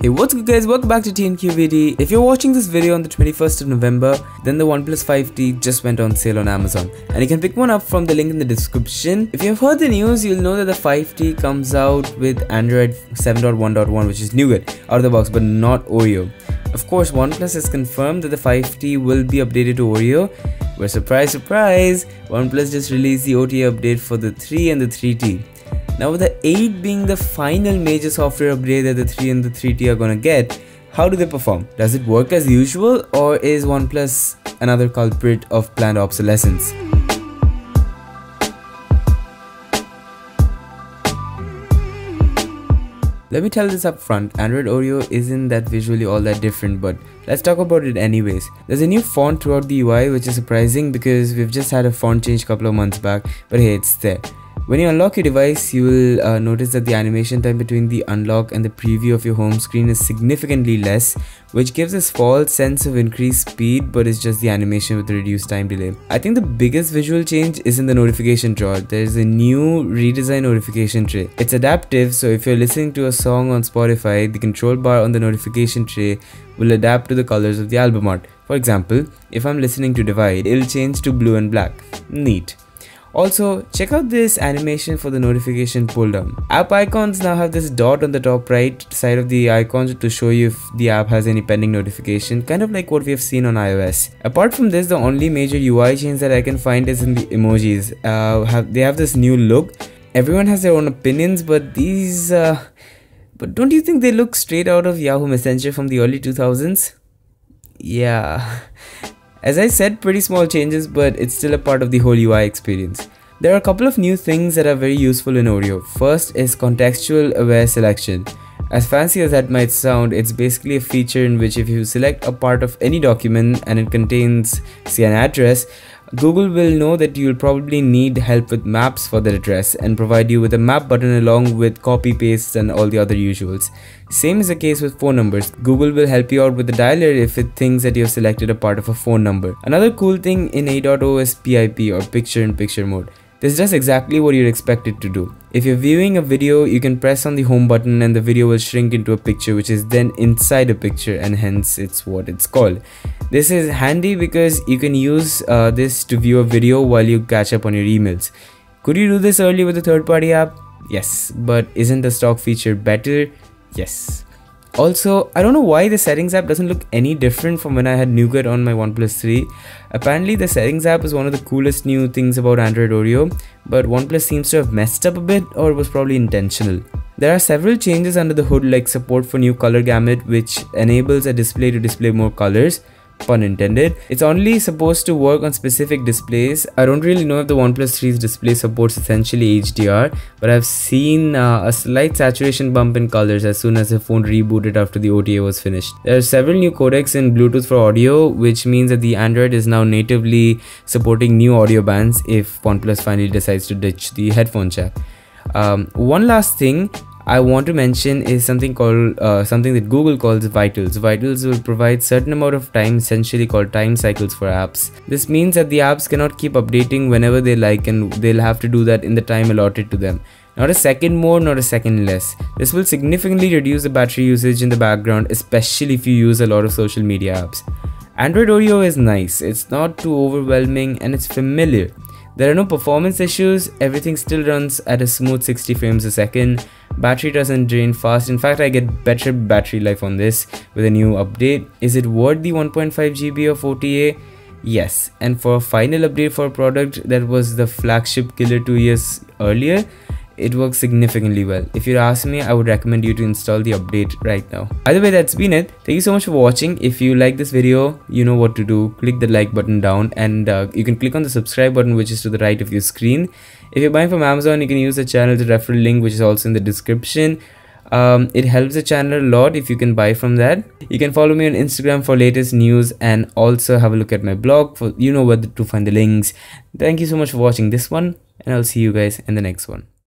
Hey, what's good guys, welcome back to TNQVD. If you're watching this video on the 21st of November, then the OnePlus 5T just went on sale on Amazon and you can pick one up from the link in the description. If you've heard the news, you'll know that the 5T comes out with Android 7.1.1, which is new out of the box, but not Oreo. Of course, OnePlus has confirmed that the 5T will be updated to Oreo, but surprise, surprise, OnePlus just released the OTA update for the 3 and the 3T. Now with the 8 being the final major software upgrade that the 3 and the 3T are gonna get, how do they perform? Does it work as usual, or is OnePlus another culprit of planned obsolescence? Let me tell this up front, Android Oreo isn't that visually all that different, but let's talk about it anyways. There's a new font throughout the UI, which is surprising because we've just had a font change a couple of months back, but hey, it's there. When you unlock your device, you will notice that the animation time between the unlock and the preview of your home screen is significantly less, which gives this false sense of increased speed, but it's just the animation with a reduced time delay. I think the biggest visual change is in the notification drawer. There's a new redesigned notification tray. It's adaptive, so if you're listening to a song on Spotify, the control bar on the notification tray will adapt to the colors of the album art. For example, if I'm listening to Divide, it'll change to blue and black. Neat. Also, check out this animation for the notification pull down. App icons now have this dot on the top right side of the icons to show you if the app has any pending notification, kind of like what we have seen on iOS. Apart from this, the only major UI change that I can find is in the emojis. They have this new look. Everyone has their own opinions, but these but don't you think they look straight out of Yahoo Messenger from the early 2000s? Yeah. As I said, pretty small changes, but it's still a part of the whole UI experience. There are a couple of new things that are very useful in Oreo. First is contextual aware selection. As fancy as that might sound, it's basically a feature in which if you select a part of any document and it contains, say, an address, Google will know that you'll probably need help with maps for that address and provide you with a map button along with copy pastes and all the other usuals. Same is the case with phone numbers. Google will help you out with the dialer if it thinks that you have selected a part of a phone number. Another cool thing in 8.0 is PIP, or picture-in-picture mode. This does exactly what you'd expect it to do. If you're viewing a video, you can press on the home button and the video will shrink into a picture, which is then inside a picture, and hence it's what it's called. This is handy because you can use this to view a video while you catch up on your emails. Could you do this earlier with a third-party app? Yes, but isn't the stock feature better? Yes. Also, I don't know why the settings app doesn't look any different from when I had Nougat on my OnePlus 3. Apparently the settings app is one of the coolest new things about Android Oreo, but OnePlus seems to have messed up a bit, or it was probably intentional. There are several changes under the hood, like support for new color gamut, which enables a display to display more colors. Pun intended. It's only supposed to work on specific displays. I don't really know if the OnePlus 3's display supports essentially HDR, but I've seen a slight saturation bump in colors as soon as the phone rebooted after the OTA was finished. There are several new codecs in Bluetooth for audio, which means that the Android is now natively supporting new audio bands if OnePlus finally decides to ditch the headphone jack. One last thing I want to mention is something called something that Google calls vitals. Vitals will provide certain amount of time, essentially called time cycles, for apps. This means that the apps cannot keep updating whenever they like, and they'll have to do that in the time allotted to them. Not a second more, not a second less. This will significantly reduce the battery usage in the background, especially if you use a lot of social media apps. Android Oreo is nice. It's not too overwhelming and it's familiar. There are no performance issues, everything still runs at a smooth 60 frames a second, battery doesn't drain fast. In fact, I get better battery life on this with a new update. Is it worth the 1.5 GB of OTA? Yes, and for a final update for a product that was the flagship killer 2 years earlier, it works significantly well. If you ask me, I would recommend you to install the update right now. Either way, that's been it. Thank you so much for watching. If you like this video, you know what to do. Click the like button down, and you can click on the subscribe button, which is to the right of your screen. If you're buying from Amazon, you can use the channel referral link, which is also in the description. It helps the channel a lot if you can buy from that. You can follow me on Instagram for latest news, and also have a look at my blog for where to find the links. Thank you so much for watching this one, and I'll see you guys in the next one.